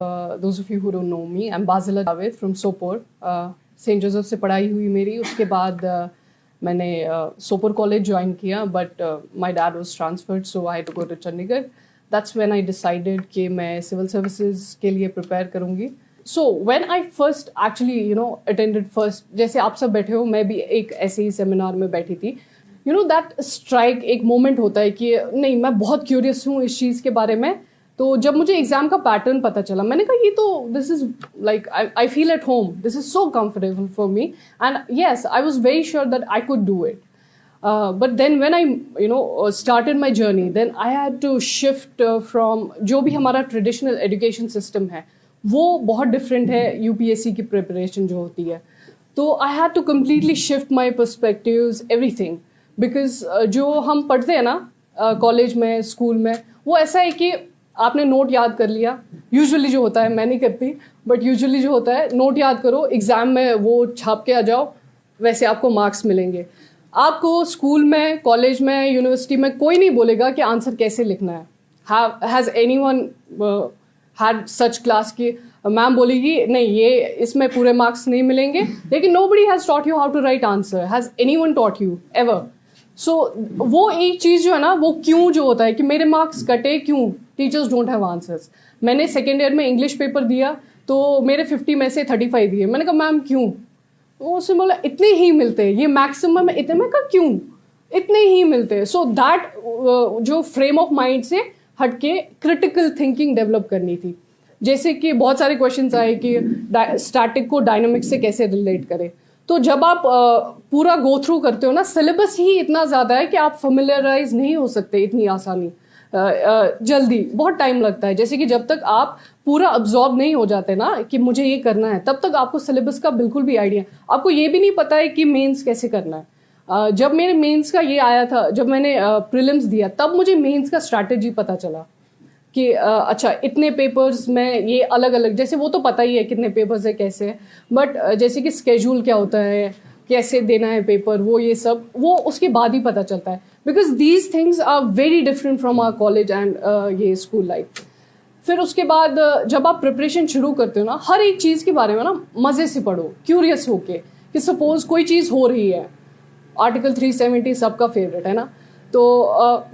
Those of you who don't know me, I'm Basila Javed from Sopor. Saint Joseph से पढ़ाई हुई मेरी. उसके बाद मैंने सोपोर कॉलेज ज्वाइन किया, but my dad was transferred, so I to go to Chandigarh. That's when I decided कि मैं सिविल सर्विसेज के लिए प्रिपेयर करूँगी. So when I first actually attended first, जैसे आप सब बैठे हो, मैं भी एक ऐसे ही सेमिनार में बैठी थी. दैट स्ट्राइक एक मोमेंट होता है कि नहीं, मैं बहुत क्यूरियस हूँ इस चीज़ के बारे में. तो जब मुझे एग्जाम का पैटर्न पता चला, मैंने कहा ये तो this is like I feel at home, this is so comfortable for me, and yes I was very sure that I could do it. But then when I started my journey, then I had to shift from जो भी हमारा traditional education system है वो बहुत different है UPSC की preparation जो होती है. तो I had to completely shift my perspectives, everything. Because जो हम पढ़ते हैं ना कॉलेज में, स्कूल में, वो ऐसा है कि आपने नोट याद कर लिया. यूजुअली जो होता है, मैं नहीं करती, बट यूजुअली जो होता है, नोट याद करो, एग्जाम में वो छाप के आ जाओ, वैसे आपको मार्क्स मिलेंगे. आपको स्कूल में, कॉलेज में, यूनिवर्सिटी में कोई नहीं बोलेगा कि आंसर कैसे लिखना है. Has anyone had such class की मैम बोलेगी नहीं, ये इसमें पूरे मार्क्स नहीं मिलेंगे, लेकिन nobody has taught you how to write answer. Has anyone taught you ever? So वो एक चीज़ जो है ना, वो क्यों जो होता है कि मेरे मार्क्स कटे क्यों, टीचर्स डोंट हैव आंसर्स. मैंने सेकेंड ईयर में इंग्लिश पेपर दिया तो मेरे 50 में से 35 दिए. मैंने कहा मैम क्यों? तो उसने बोला इतने ही मिलते हैं, ये मैक्सिमम है इतने. मैं कहा क्यों इतने ही मिलते हैं? सो दैट जो फ्रेम ऑफ माइंड से हटके क्रिटिकल थिंकिंग डेवलप करनी थी. जैसे कि बहुत सारे क्वेश्चंस आए कि स्टैटिक को डायनामिक से कैसे रिलेट करें. तो जब आप पूरा गो थ्रू करते हो ना, सिलेबस ही इतना ज़्यादा है कि आप फेमिलियराइज नहीं हो सकते इतनी आसानी जल्दी, बहुत टाइम लगता है. जैसे कि जब तक आप पूरा अब्जॉर्ब नहीं हो जाते ना कि मुझे ये करना है, तब तक आपको सिलेबस का बिल्कुल भी आइडिया, आपको ये भी नहीं पता है कि मेंस कैसे करना है. जब मेरे मेंस का ये आया था, जब मैंने प्रीलिम्स दिया, तब मुझे मेंस का स्ट्रैटेजी पता चला कि अच्छा इतने पेपर्स में ये अलग अलग, जैसे वो तो पता ही है कितने पेपर्स है कैसे है, बट जैसे कि स्केड्यूल क्या होता है, कैसे देना है पेपर, वो ये सब वो उसके बाद ही पता चलता है. Because these things are very different from our college and ये स्कूल लाइफ. फिर उसके बाद जब आप प्रिपरेशन शुरू करते हो ना, हर एक चीज़ के बारे में ना मज़े से पढ़ो, क्यूरियस होके, कि सपोज कोई चीज़ हो रही है, आर्टिकल 370 सबका फेवरेट है ना, तो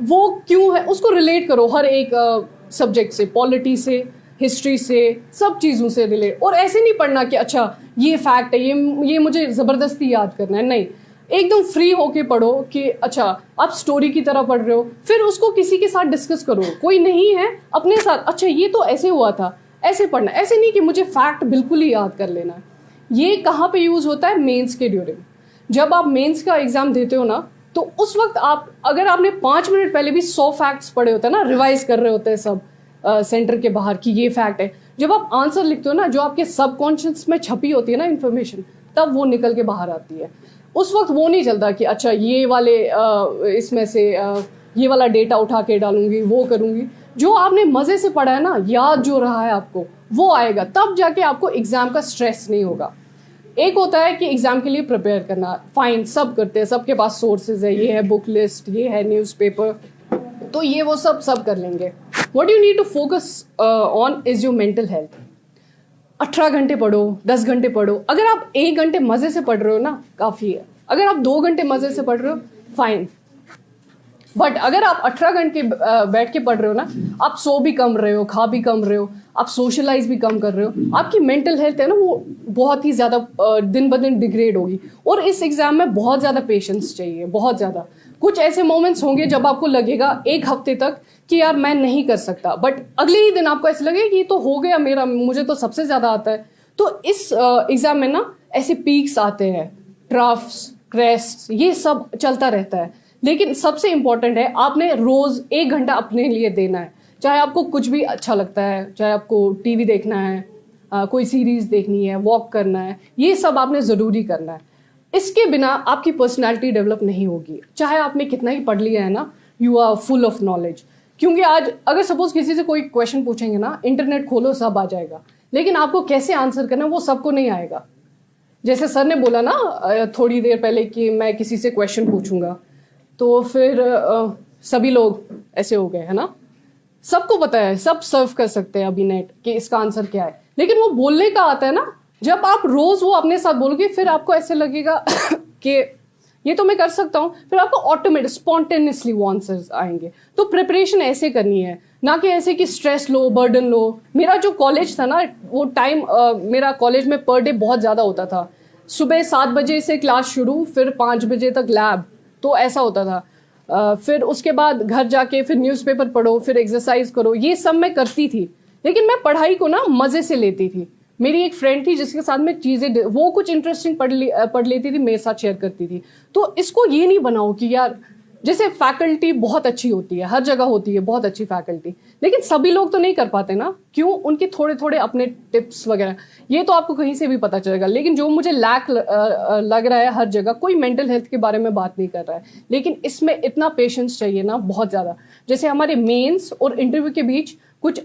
वो क्यों है उसको रिलेट करो हर एक सब्जेक्ट से, पॉलिटी से, हिस्ट्री से, सब चीज़ों से रिलेट. और ऐसे नहीं पढ़ना कि अच्छा ये फैक्ट है, ये मुझे ज़बरदस्ती याद करना है. नहीं, एकदम फ्री होके पढ़ो कि अच्छा आप स्टोरी की तरह पढ़ रहे हो, फिर उसको किसी के साथ डिस्कस करो. कोई नहीं है अपने साथ, अच्छा ये तो ऐसे हुआ था, ऐसे पढ़ना. ऐसे नहीं कि मुझे फैक्ट बिल्कुल ही याद कर लेना है. ये कहाँ पे यूज़ होता है? मेंस के ड्यूरिंग. जब आप मेंस का एग्जाम देते हो ना, तो उस वक्त आप, अगर आपने 5 मिनट पहले भी 100 फैक्ट्स पढ़े होते हैं ना, रिवाइज कर रहे होते हैं सब सेंटर के बाहर कि ये फैक्ट है, जब आप आंसर लिखते हो ना, जो आपके सबकॉन्शियस में छपी होती है ना इन्फॉर्मेशन, तब वो निकल के बाहर आती है. उस वक्त वो नहीं चलता कि अच्छा ये वाले इसमें से ये वाला डेटा उठा के डालूंगी, वो करूंगी. जो आपने मज़े से पढ़ा है ना, याद जो रहा है आपको, वो आएगा, तब जाके आपको एग्जाम का स्ट्रेस नहीं होगा. एक होता है कि एग्जाम के लिए प्रिपेयर करना, फाइन, सब करते हैं, सबके पास सोर्सेज है, ये है बुक लिस्ट, ये है न्यूज़पेपर, तो ये वो सब कर लेंगे. What you need to focus on is your mental health. 18 घंटे पढ़ो, 10 घंटे पढ़ो. अगर आप 1 घंटे मज़े से पढ़ रहे हो ना, काफ़ी है. अगर आप 2 घंटे मज़े से पढ़ रहे हो, फाइन. बट अगर आप 18 घंटे बैठ के पढ़ रहे हो ना, आप सो भी कम रहे हो, खा भी कम रहे हो, आप सोशलाइज भी कम कर रहे हो, आपकी मेंटल हेल्थ है ना, वो बहुत ही ज़्यादा दिन ब दिन डिग्रेड होगी. और इस एग्ज़ाम में बहुत ज़्यादा पेशेंस चाहिए, बहुत ज़्यादा. कुछ ऐसे मोमेंट्स होंगे जब आपको लगेगा एक हफ्ते तक कि यार मैं नहीं कर सकता, बट अगले ही दिन आपको ऐसे लगेगा कि ये तो हो गया मेरा, मुझे तो सबसे ज़्यादा आता है. तो इस एग्ज़ाम में ना ऐसे पीक्स आते हैं, ट्राफ्स, क्रेस्ट, ये सब चलता रहता है. लेकिन सबसे इम्पॉर्टेंट है, आपने रोज़ 1 घंटा अपने लिए देना है. चाहे आपको कुछ भी अच्छा लगता है, चाहे आपको टीवी देखना है, कोई सीरीज़ देखनी है, वॉक करना है, ये सब आपने ज़रूरी करना है. इसके बिना आपकी पर्सनैलिटी डेवलप नहीं होगी. चाहे आपने कितना ही पढ़ लिया है ना, you are full of knowledge. क्योंकि आज अगर सपोज किसी से कोई क्वेश्चन पूछेंगे ना, इंटरनेट खोलो सब आ जाएगा, लेकिन आपको कैसे आंसर करना है वो सबको नहीं आएगा. जैसे सर ने बोला ना थोड़ी देर पहले कि मैं किसी से क्वेश्चन पूछूंगा, तो फिर सभी लोग ऐसे हो गए है ना सबको पता है, सब सर्व कर सकते हैं अभी नेट कि इसका आंसर क्या है, लेकिन वो बोलने का आता है ना, जब आप रोज वो अपने साथ बोलोगे फिर आपको ऐसे लगेगा कि ये तो मैं कर सकता हूँ, फिर आपको ऑटोमेटिक स्पॉन्टेनियसली वो आंसर्स आएंगे। तो प्रिपरेशन ऐसे करनी है, ना कि ऐसे कि स्ट्रेस लो, बर्डन लो। मेरा जो कॉलेज था ना, वो टाइम मेरा कॉलेज में पर डे बहुत ज़्यादा होता था। सुबह 7 बजे से क्लास शुरू, फिर 5 बजे तक लैब, तो ऐसा होता था। फिर उसके बाद घर जाके फिर न्यूज़पेपर पढ़ो, फिर एक्सरसाइज करो, ये सब मैं करती थी। लेकिन मैं पढ़ाई को ना मज़े से लेती थी। मेरी एक फ्रेंड थी जिसके साथ में चीज़ें, वो कुछ इंटरेस्टिंग पढ़ लेती थी, मेरे साथ शेयर करती थी। तो इसको ये नहीं बनाओ कि यार, जैसे फैकल्टी बहुत अच्छी होती है, हर जगह होती है बहुत अच्छी फैकल्टी, लेकिन सभी लोग तो नहीं कर पाते ना। क्यों? उनके थोड़े थोड़े अपने टिप्स वगैरह, ये तो आपको कहीं से भी पता चलेगा। लेकिन जो मुझे लैक लग रहा है हर जगह, कोई मेंटल हेल्थ के बारे में बात नहीं कर रहा है, लेकिन इसमें इतना पेशेंस चाहिए ना, बहुत ज़्यादा। जैसे हमारे मेंस और इंटरव्यू के बीच कुछ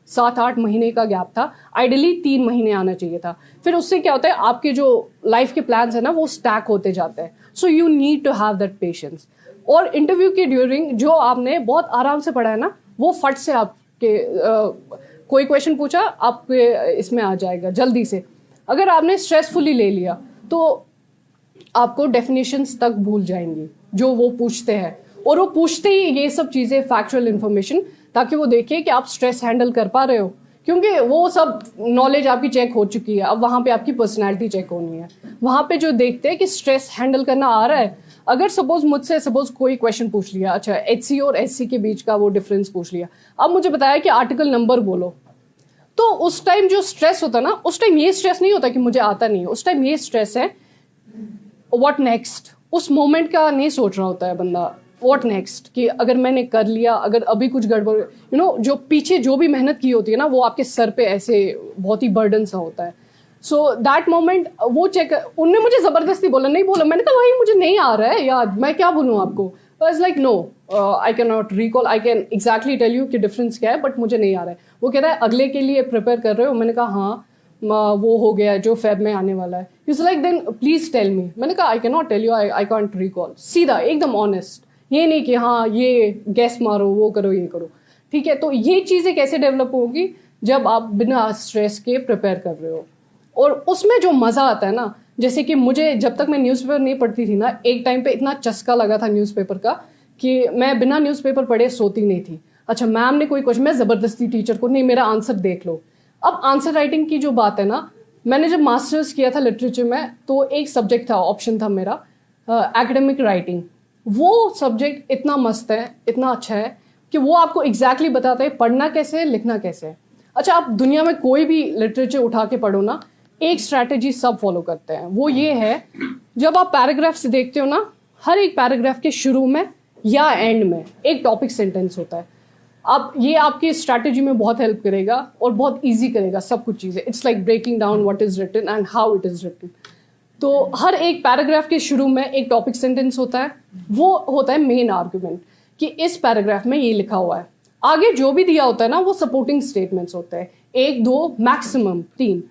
7-8 महीने का गैप था, आइडियली 3 महीने आना चाहिए था। फिर उससे क्या होता है, आपके जो लाइफ के प्लान्स है ना, वो स्टैक होते जाते हैं। So you need to have that patience. और इंटरव्यू के ड्यूरिंग जो आपने बहुत आराम से पढ़ा है ना, वो फट से आपके कोई क्वेश्चन पूछा, आपके इसमें आ जाएगा जल्दी से। अगर आपने स्ट्रेसफुली ले लिया तो आपको डेफिनेशंस तक भूल जाएंगी जो वो पूछते हैं। और वो पूछते ही ये सब चीज़ें, फैक्चुअल इन्फॉर्मेशन, ताकि वो देखे कि आप स्ट्रेस हैंडल कर पा रहे हो, क्योंकि वो सब नॉलेज आपकी चेक हो चुकी है। अब वहाँ पे आपकी पर्सनैलिटी चेक होनी है। वहाँ पे जो देखते हैं कि स्ट्रेस हैंडल करना आ रहा है। अगर सपोज मुझसे कोई क्वेश्चन पूछ लिया, अच्छा HC और SC के बीच का वो डिफरेंस पूछ लिया, अब मुझे बताया कि आर्टिकल नंबर बोलो, तो उस टाइम जो स्ट्रेस होता है ना, उस टाइम ये स्ट्रेस नहीं होता कि मुझे आता नहीं है, उस टाइम ये स्ट्रेस है व्हाट नेक्स्ट। उस मोमेंट का नहीं सोच रहा होता है बंदा, व्हाट नेक्स्ट, कि अगर मैंने कर लिया, अगर अभी कुछ गड़बड़, जो पीछे जो भी मेहनत की होती है ना, वो आपके सर पे ऐसे बहुत ही बर्डन सा होता है। सो दैट मोमेंट वो चेक, उनने मुझे जबरदस्ती बोला, नहीं बोला, मैंने कहा भाई मुझे नहीं आ रहा है यार, मैं क्या बोलूँ आपको। It's like no, I can not recall, I can exactly tell you कि डिफरेंस क्या है, बट मुझे नहीं आ रहा है। वो कह रहा है अगले के लिए प्रिपेयर कर रहे हो, मैंने कहा हाँ, वो हो गया जो फेब में आने वाला है। It's like then please tell me, मैंने कहा I can not tell you, I can't recall. सीधा एकदम ऑनेस्ट, ये नहीं कि हाँ ये गैस मारो, वो करो, ये करो, ठीक है। तो ये चीज़ें कैसे डेवलप होगी, जब आप बिना स्ट्रेस के प्रिपेयर कर रहे हो। और उसमें जो मज़ा आता है ना, जैसे कि मुझे जब तक मैं न्यूज़पेपर नहीं पढ़ती थी ना, एक टाइम पे इतना चस्का लगा था न्यूज़पेपर का कि मैं बिना न्यूज़पेपर पढ़े सोती नहीं थी। अच्छा मैम ने कोई क्वेश्चन, मैं ज़बरदस्ती टीचर को, नहीं मेरा आंसर देख लो। अब आंसर राइटिंग की जो बात है ना, मैंने जब मास्टर्स किया था लिटरेचर में, तो एक सब्जेक्ट था, ऑप्शन था मेरा एकेडमिक राइटिंग। वो सब्जेक्ट इतना मस्त है, इतना अच्छा है कि वो आपको एग्जैक्टली बताता है पढ़ना कैसे है, लिखना कैसे है। अच्छा आप दुनिया में कोई भी लिटरेचर उठा के पढ़ो ना, एक स्ट्रैटेजी सब फॉलो करते हैं, वो ये है, जब आप पैराग्राफ्स देखते हो ना, हर एक पैराग्राफ के शुरू में या एंड में एक टॉपिक सेंटेंस होता है। अब ये आपकी स्ट्रैटेजी में बहुत हेल्प करेगा और बहुत इजी करेगा सब कुछ चीज़ें। It's like breaking down what is written and how it is written. तो हर एक पैराग्राफ के शुरू में एक टॉपिक सेंटेंस होता है, वो होता है मेन आर्गुमेंट, कि इस पैराग्राफ में ये लिखा हुआ है। आगे जो भी दिया होता है ना, वो सपोर्टिंग स्टेटमेंट्स होते हैं, 1, 2 मैक्सिमम 3।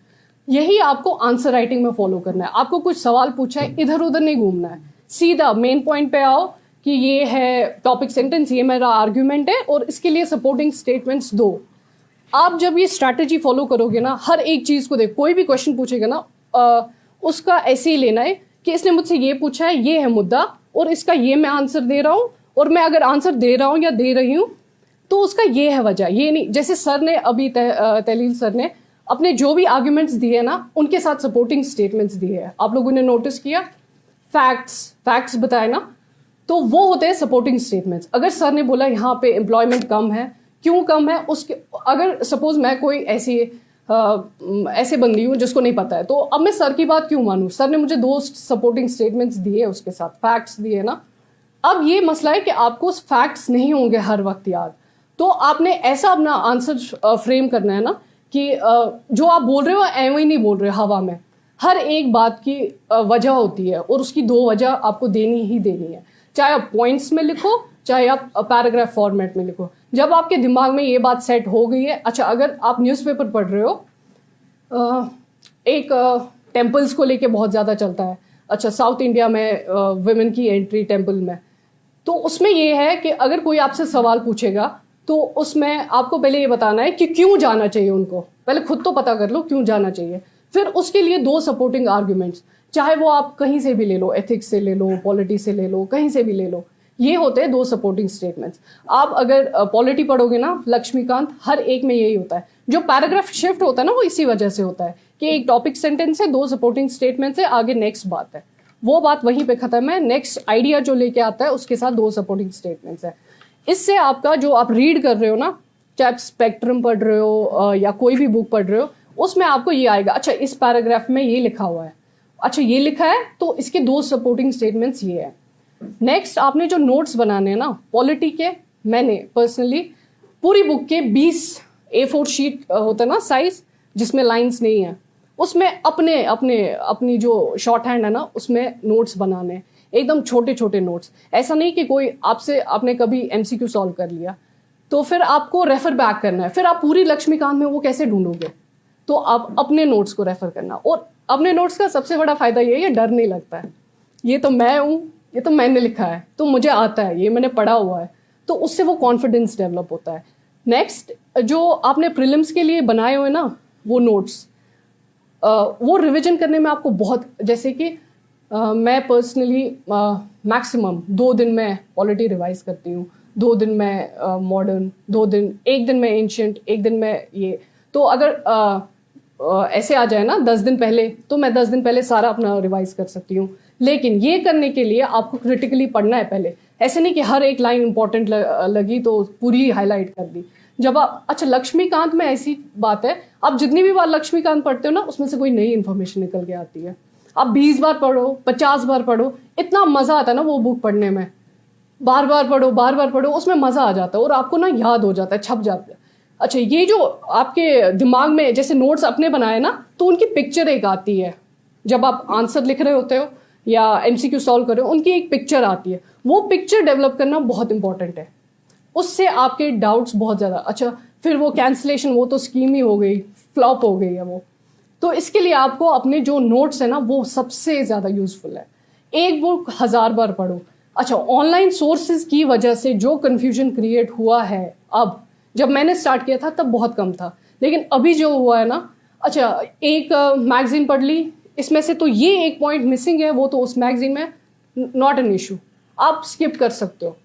यही आपको आंसर राइटिंग में फॉलो करना है। आपको कुछ सवाल पूछा है, इधर उधर नहीं घूमना है, सीधा मेन पॉइंट पे आओ कि ये है टॉपिक सेंटेंस, ये मेरा आर्ग्यूमेंट है और इसके लिए सपोर्टिंग स्टेटमेंट्स दो। आप जब ये स्ट्रैटेजी फॉलो करोगे ना, हर एक चीज़ को देख, कोई भी क्वेश्चन पूछेगा ना, उसका ऐसे ही लेना है कि इसने मुझसे ये पूछा है, ये है मुद्दा, और इसका ये मैं आंसर दे रहा हूँ, और मैं अगर आंसर दे रहा हूँ या दे रही हूँ तो उसका ये है वजह। ये नहीं, जैसे सर ने अभी तहलील सर ने अपने जो भी आर्ग्यूमेंट्स दिए ना, उनके साथ सपोर्टिंग स्टेटमेंट्स दिए हैं। आप लोगों ने नोटिस किया, फैक्ट्स बताए ना, तो वो होते हैं सपोर्टिंग स्टेटमेंट्स। अगर सर ने बोला यहाँ पे एम्प्लॉयमेंट कम है, क्यों कम है, उसके अगर सपोज मैं कोई ऐसे बंदी हूँ जिसको नहीं पता है, तो अब मैं सर की बात क्यों मानूं। सर ने मुझे 2 सपोर्टिंग स्टेटमेंट्स दिए, उसके साथ फैक्ट्स दिए ना। अब ये मसला है कि आपको फैक्ट्स नहीं होंगे हर वक्त याद, तो आपने ऐसा अपना आंसर फ्रेम करना है ना कि जो आप बोल रहे हो ऐਵੇਂ ही नहीं बोल रहे हवा में। हर एक बात की वजह होती है और उसकी 2 वजह आपको देनी ही देनी है, चाहे आप पॉइंट्स में लिखो, चाहे आप पैराग्राफ फॉर्मेट में लिखो। जब आपके दिमाग में ये बात सेट हो गई है, अच्छा अगर आप न्यूज़पेपर पढ़ रहे हो, एक टेम्पल्स को लेके बहुत ज़्यादा चलता है, अच्छा साउथ इंडिया में वुमेन की एंट्री टेम्पल में, तो उसमें ये है कि अगर कोई आपसे सवाल पूछेगा तो उसमें आपको पहले ये बताना है कि क्यों जाना चाहिए उनको, पहले खुद तो पता कर लो क्यों जाना चाहिए। फिर उसके लिए 2 सपोर्टिंग आर्ग्यूमेंट्स, चाहे वो आप कहीं से भी ले लो, एथिक्स से ले लो, पॉलिटी से ले लो, कहीं से भी ले लो, ये होते हैं 2 सपोर्टिंग स्टेटमेंट्स। आप अगर पॉलिटी पढ़ोगे ना लक्ष्मीकांत, हर एक में यही होता है। जो पैराग्राफ शिफ्ट होता है ना वो इसी वजह से होता है कि एक टॉपिक सेंटेंस है, 2 सपोर्टिंग स्टेटमेंट्स है, आगे नेक्स्ट बात है, वो बात वहीं पे खत्म है, नेक्स्ट आइडिया जो लेके आता है उसके साथ 2 सपोर्टिंग स्टेटमेंट्स है। इससे आपका जो आप रीड कर रहे हो ना, चाहे आप स्पेक्ट्रम पढ़ रहे हो या कोई भी बुक पढ़ रहे हो, उसमें आपको ये आएगा, अच्छा इस पैराग्राफ में ये लिखा हुआ है, अच्छा ये लिखा है तो इसके 2 सपोर्टिंग स्टेटमेंट्स ये है। नेक्स्ट आपने जो नोट्स बनाने हैं ना पॉलिटी के, मैंने पर्सनली पूरी बुक के 20 A4 शीट होता है ना साइज, जिसमें लाइंस नहीं है, उसमें अपनी जो शॉर्ट हैंड है ना उसमें नोट्स बनाने, एकदम छोटे छोटे नोट्स। ऐसा नहीं कि कोई आपने कभी MCQ सॉल्व कर लिया तो फिर आपको रेफर बैक करना है, फिर आप पूरी लक्ष्मीकांत में वो कैसे ढूंढोगे, तो आप अपने नोट्स को रेफर करना। और अपने नोट्स का सबसे बड़ा फायदा ये डर नहीं लगता है, ये तो मैं हूँ, ये तो मैंने लिखा है, तो मुझे आता है, ये मैंने पढ़ा हुआ है, तो उससे वो कॉन्फिडेंस डेवलप होता है। नेक्स्ट जो आपने प्रीलिम्स के लिए बनाए हुए ना वो नोट्स, वो रिवीजन करने में आपको बहुत, जैसे कि मैं पर्सनली मैक्सिमम 2 दिन में पॉलिटी रिवाइज करती हूँ, 2 दिन में मॉडर्न, 2 दिन, 1 दिन में एंशियंट, 1 दिन में ये। तो अगर ऐसे आ जाए ना 10 दिन पहले, तो मैं 10 दिन पहले सारा अपना रिवाइज कर सकती हूँ। लेकिन ये करने के लिए आपको क्रिटिकली पढ़ना है पहले, ऐसे नहीं कि हर एक लाइन इंपॉर्टेंट लगी तो पूरी हाईलाइट कर दी। जब आप, अच्छा लक्ष्मीकांत में ऐसी बात है, आप जितनी भी बार लक्ष्मीकांत पढ़ते हो ना उसमें से कोई नई इन्फॉर्मेशन निकल के आती है। आप 20 बार पढ़ो, 50 बार पढ़ो, इतना मजा आता है ना वो बुक पढ़ने में, बार बार पढ़ो, उसमें मजा आ जाता है और आपको ना याद हो जाता है, छप जाता है। अच्छा ये जो आपके दिमाग में जैसे नोट्स अपने बनाए ना, तो उनकी पिक्चर एक आती है, जब आप आंसर लिख रहे होते हो या MCQ सॉल्व कर रहे हो, उनकी एक पिक्चर आती है, वो पिक्चर डेवलप करना बहुत इंपॉर्टेंट है, उससे आपके डाउट्स बहुत ज्यादा। अच्छा फिर वो कैंसिलेशन, वो तो स्कीम ही हो गई, फ्लॉप हो गई है वो। तो इसके लिए आपको अपने जो नोट्स है ना वो सबसे ज्यादा यूजफुल है, एक बुक 1000 बार पढ़ो। अच्छा ऑनलाइन सोर्सेज की वजह से जो कंफ्यूजन क्रिएट हुआ है, अब जब मैंने स्टार्ट किया था तब बहुत कम था, लेकिन अभी जो हुआ है ना, अच्छा एक मैगजीन पढ़ ली, इसमें से तो ये एक पॉइंट मिसिंग है, वो तो उस मैगजीन में नॉट एन इशू, आप स्किप कर सकते हो,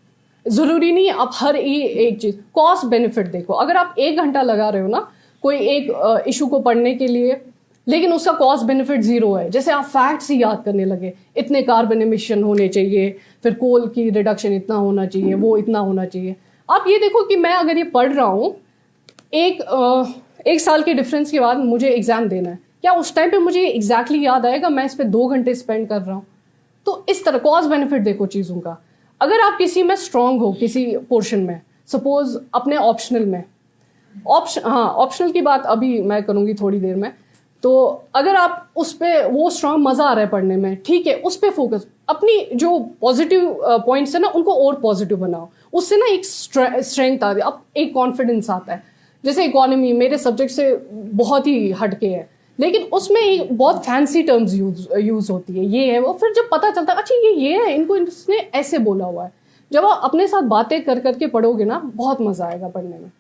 जरूरी नहीं आप हर एक चीज। कॉस्ट बेनिफिट देखो, अगर आप 1 घंटा लगा रहे हो ना कोई एक इशू को पढ़ने के लिए, लेकिन उसका कॉस्ट बेनिफिट 0 है, जैसे आप फैक्ट्स ही याद करने लगे, इतने कार्बन एमिशन होने चाहिए, फिर कोल की रिडक्शन इतना होना चाहिए, वो इतना होना चाहिए। आप ये देखो कि मैं अगर ये पढ़ रहा हूँ, एक साल के डिफरेंस के बाद मुझे एग्जाम देना है, क्या उस टाइम पे मुझे एग्जैक्टली याद आएगा मैं इस पे 2 घंटे स्पेंड कर रहा हूँ? तो इस तरह कॉस्ट बेनिफिट देखो चीजों का। अगर आप किसी में स्ट्रांग हो, किसी पोर्शन में, सपोज अपने ऑप्शनल में, ऑप्शनल की बात अभी मैं करूंगी थोड़ी देर में, तो अगर आप उस पे वो स्ट्रांग, मजा आ रहा है पढ़ने में, ठीक है, उस पे फोकस, अपनी जो पॉजिटिव पॉइंट्स है ना उनको और पॉजिटिव बनाओ, उससे ना एक स्ट्रेंथ आती है, अब एक कॉन्फिडेंस आता है। जैसे इकोनॉमी मेरे सब्जेक्ट से बहुत ही हटके है, लेकिन उसमें एक बहुत फैंसी टर्म्स यूज होती है, ये है वो, फिर जब पता चलता है अच्छा ये है, इनको इसने ऐसे बोला हुआ है, जब आप अपने साथ बातें कर करके पढ़ोगे ना बहुत मजा आएगा पढ़ने में।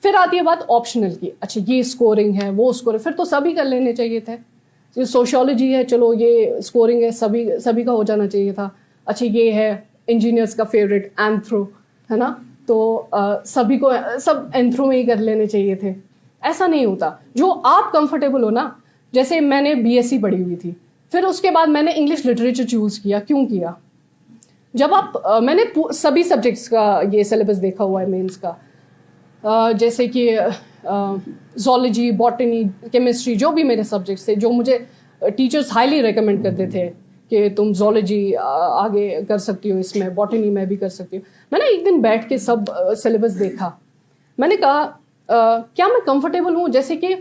फिर आती है बात ऑप्शनल की, अच्छा ये स्कोरिंग है, वो स्कोरिंग, फिर तो सभी कर लेने चाहिए थे। ये सोशियोलॉजी है, चलो ये स्कोरिंग है, सभी का हो जाना चाहिए था। अच्छा ये है इंजीनियर्स का फेवरेट एंथ्रो, है ना, तो सभी को सब एंथ्रो में ही कर लेने चाहिए थे। ऐसा नहीं होता, जो आप कंफर्टेबल हो ना, जैसे मैंने BSc पढ़ी हुई थी, फिर उसके बाद मैंने इंग्लिश लिटरेचर चूज किया, क्यों किया? जब आप मैंने सभी सब्जेक्ट्स का ये सिलेबस देखा हुआ है मेंस का, जैसे कि ज़ूलॉजी, बॉटनी, केमिस्ट्री, जो भी मेरे सब्जेक्ट्स थे, जो मुझे टीचर्स हाईली रेकमेंड करते थे कि तुम ज़ूलॉजी आगे कर सकती हो, इसमें बॉटनी में भी कर सकती हो। मैंने एक दिन बैठ के सब सिलेबस देखा, मैंने कहा क्या मैं कंफर्टेबल हूँ? जैसे कि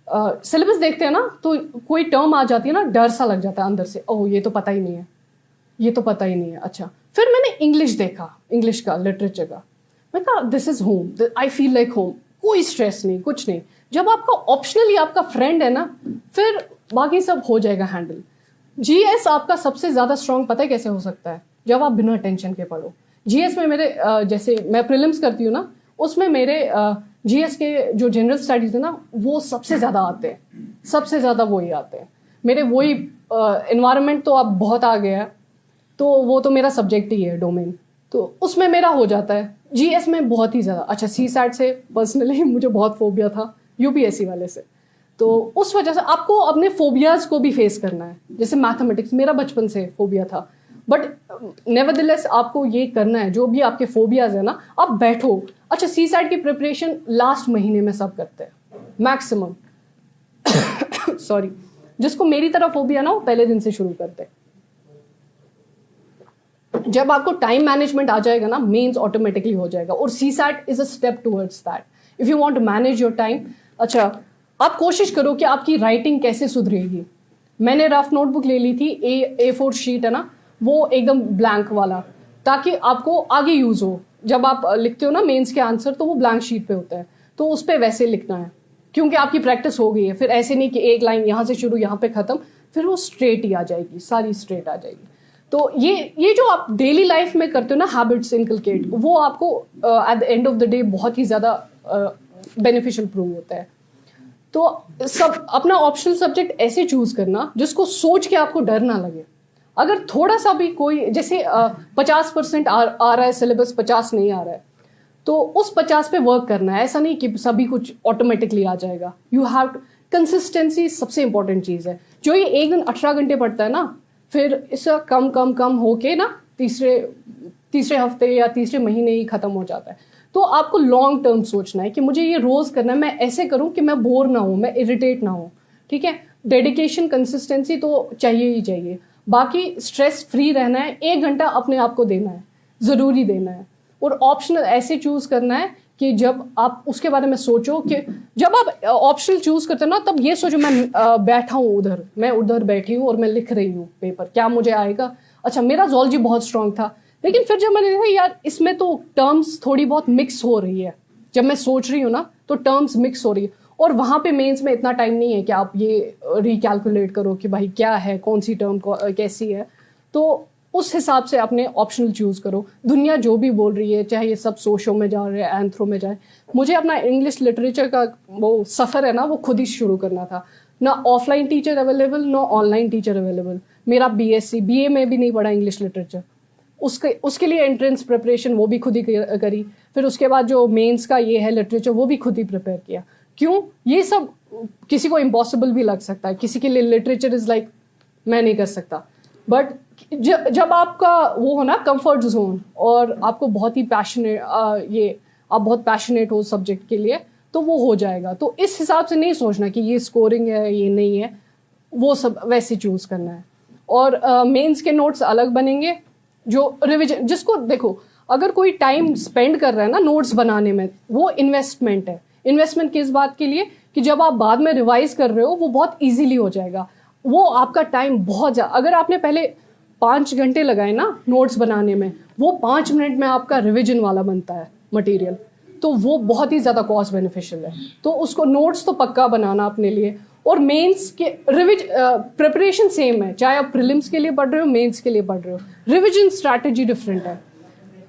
सिलेबस देखते हैं ना तो कोई टर्म आ जाती है ना, डर सा लग जाता है अंदर से, ओह ये तो पता ही नहीं है, ये तो पता ही नहीं है। अच्छा फिर मैंने इंग्लिश देखा, इंग्लिश का, लिटरेचर का, मैं कहा this is home, I feel like home, कोई स्ट्रेस नहीं, कुछ नहीं। जब आपका ऑप्शनली आपका फ्रेंड है ना, फिर बाकी सब हो जाएगा हैंडल। GS आपका सबसे ज्यादा स्ट्रांग पता है कैसे हो सकता है? जब आप बिना टेंशन के पढ़ो। GS में मेरे जैसे मैं प्रीलिम्स करती हूँ ना, उसमें मेरे जीएस के जो जनरल स्टडीज है ना वो सबसे ज़्यादा आते हैं, सबसे ज़्यादा वही आते हैं मेरे। वही इन्वायरमेंट तो अब बहुत आ गया है, तो वो तो मेरा सब्जेक्ट ही है, डोमेन, तो उसमें मेरा हो जाता है। जीएस में बहुत ही ज़्यादा। अच्छा, सी सैट से पर्सनली मुझे बहुत फोबिया था, यूपीएससी वाले से, तो उस वजह से आपको अपने फोबियाज को भी फेस करना है। जैसे मैथमेटिक्स मेरा बचपन से फोबिया था, बट नेवरदलेस आपको ये करना है, जो भी आपके फोबियाज है ना, आप बैठो। अच्छा, सी सैट की प्रिपरेशन लास्ट महीने में सब करते हैं मैक्सिमम सॉरी, जिसको मेरी तरह फोबिया ना, वो पहले दिन से शुरू करते हैं। जब आपको टाइम मैनेजमेंट आ जाएगा ना, मेंस ऑटोमेटिकली हो जाएगा, और C SAT is a step towards that. If you want to manage your time, अच्छा आप कोशिश करो कि आपकी राइटिंग कैसे सुधरेगी। मैंने रफ नोटबुक ले ली थी, A4 शीट है ना, वो एकदम ब्लैंक वाला, ताकि आपको आगे यूज हो। जब आप लिखते हो ना मेंस के आंसर, तो वो ब्लैंक शीट पे होता है, तो उस पर वैसे लिखना है, क्योंकि आपकी प्रैक्टिस हो गई है। फिर ऐसे नहीं कि एक लाइन यहाँ से शुरू यहाँ पे खत्म, फिर वो स्ट्रेट ही आ जाएगी, सारी स्ट्रेट आ जाएगी। तो ये जो आप डेली लाइफ में करते हो ना, हैबिट्स इनकलकेट, वो आपको at the end of the day बहुत ही ज़्यादा बेनिफिशियल प्रूव होता है। तो सब अपना ऑप्शनल सब्जेक्ट ऐसे चूज करना जिसको सोच के आपको डर ना लगे। अगर थोड़ा सा भी कोई, जैसे 50% आ रहा है सिलेबस, 50 नहीं आ रहा है, तो उस 50 पे वर्क करना है। ऐसा नहीं कि सभी कुछ ऑटोमेटिकली आ जाएगा। यू हैव कंसिस्टेंसी सबसे इंपॉर्टेंट चीज़ है। जो ये एक दिन 18 घंटे पढ़ता है ना, फिर इसका कम कम कम होके ना तीसरे हफ्ते या तीसरे महीने ही खत्म हो जाता है। तो आपको लॉन्ग टर्म सोचना है कि मुझे ये रोज करना है, मैं ऐसे करूं कि मैं बोर ना हूं, मैं इरिटेट ना हूं। ठीक है, डेडिकेशन, कंसिस्टेंसी तो चाहिए ही चाहिए। बाकी स्ट्रेस फ्री रहना है, 1 घंटा अपने आप को देना है, जरूरी देना है। और ऑप्शनल ऐसे चूज करना है कि जब आप उसके बारे में सोचो, कि जब आप ऑप्शनल चूज करते हो ना, तब ये सोचो मैं बैठा हूँ उधर, मैं उधर बैठी हूँ और मैं लिख रही हूँ पेपर, क्या मुझे आएगा। अच्छा, मेरा ज़ूलॉजी बहुत स्ट्रांग था, लेकिन फिर जब मैंने देखा यार इसमें तो टर्म्स थोड़ी बहुत मिक्स हो रही है, जब मैं सोच रही हूँ ना तो टर्म्स मिक्स हो रही है, और वहाँ पे मेंस में इतना टाइम नहीं है कि आप ये रिकैलकुलेट करो कि भाई क्या है, कौन सी टर्म कैसी है। तो उस हिसाब से अपने ऑप्शनल चूज करो। दुनिया जो भी बोल रही है, चाहे ये सब सोशो में जा रहे हैं, एंथ्रो में जाए, मुझे अपना इंग्लिश लिटरेचर का वो सफ़र है ना, वो खुद ही शुरू करना था। ना ऑफलाइन टीचर अवेलेबल, ना ऑनलाइन टीचर अवेलेबल। मेरा बीएससी बीए में भी नहीं पढ़ा इंग्लिश लिटरेचर, उसके लिए एंट्रेंस प्रिपरेशन वो भी खुद ही करी। फिर उसके बाद जो मेंस का ये है लिटरेचर, वो भी खुद ही प्रिपेयर किया। क्यों? ये सब किसी को इम्पॉसिबल भी लग सकता है, किसी के लिए लिटरेचर इज लाइक मैं नहीं कर सकता, बट जब आपका वो हो ना कंफर्ट जोन, और आपको बहुत ही पैशनेट आप बहुत पैशनेट हो सब्जेक्ट के लिए, तो वो हो जाएगा। तो इस हिसाब से नहीं सोचना कि ये स्कोरिंग है, ये नहीं है, वो सब वैसे चूज करना है। और मेंस के नोट्स अलग बनेंगे, जो रिविजन, जिसको देखो, अगर कोई टाइम स्पेंड कर रहा है ना नोट्स बनाने में, वो इन्वेस्टमेंट है। इन्वेस्टमेंट किस बात के लिए? कि जब आप बाद में रिवाइज कर रहे हो, वो बहुत इजीली हो जाएगा। वो आपका टाइम बहुत ज़्यादा, अगर आपने पहले 5 घंटे लगाए ना नोट्स बनाने में, वो 5 मिनट में आपका रिविजन वाला बनता है मटेरियल, तो वो बहुत ही ज़्यादा कॉस्ट बेनिफिशियल है। तो उसको नोट्स तो पक्का बनाना अपने लिए। और मेंस के प्रिपरेशन सेम है, चाहे आप प्रीलिम्स के लिए पढ़ रहे हो, मेंस के लिए पढ़ रहे हो, रिविजन स्ट्रैटेजी डिफरेंट है।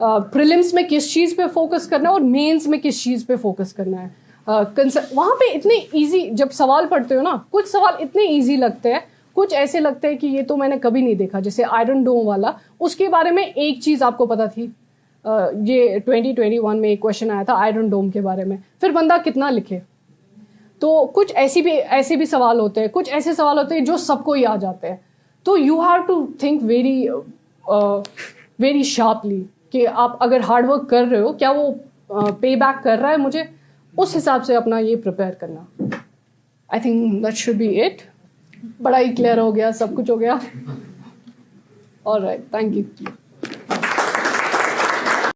प्रीलिम्स में किस चीज़ पे फोकस करना है और मेंस में किस चीज़ पे फोकस करना है। वहाँ पे इतने इजी जब सवाल पढ़ते हो ना, कुछ सवाल इतने इजी लगते हैं, कुछ ऐसे लगते हैं कि ये तो मैंने कभी नहीं देखा। जैसे आयरन डोम वाला, उसके बारे में एक चीज़ आपको पता थी, ये 2021 में एक क्वेश्चन आया था आयरन डोम के बारे में, फिर बंदा कितना लिखे। तो कुछ ऐसे भी सवाल होते हैं, कुछ ऐसे सवाल होते हैं जो सबको ही आ जाते हैं। तो you have to think very sharply कि आप अगर हार्डवर्क कर रहे हो, क्या वो पे बैक कर रहा है मुझे, उस हिसाब से अपना ये प्रिपेयर करना। I think that should be it. बड़ा ही क्लियर हो गया, सब कुछ हो गया। Alright, thank you.